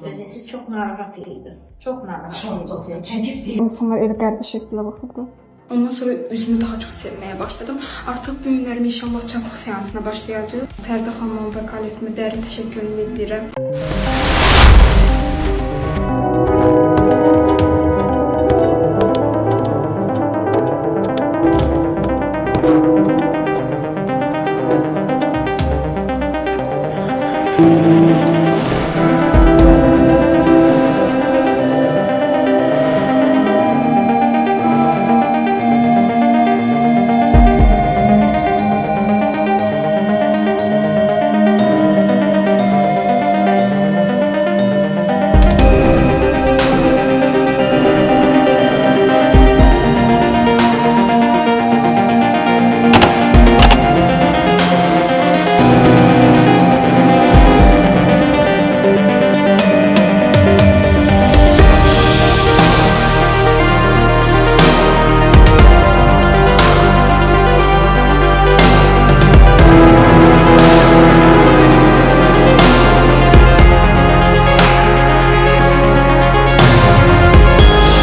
Bence siz çok narahatlıydınız. Çok narahatlıydınız. İnsanlar elə qəribə şəkildə baxırdı. Ondan sonra üzümü daha çox sevməyə başladım. Artıq bu günlərim inşallah çapıq seansına başlayacaq. Fərdə xanımın vəkalətimə dərin təşəkkürümü bildirirəm.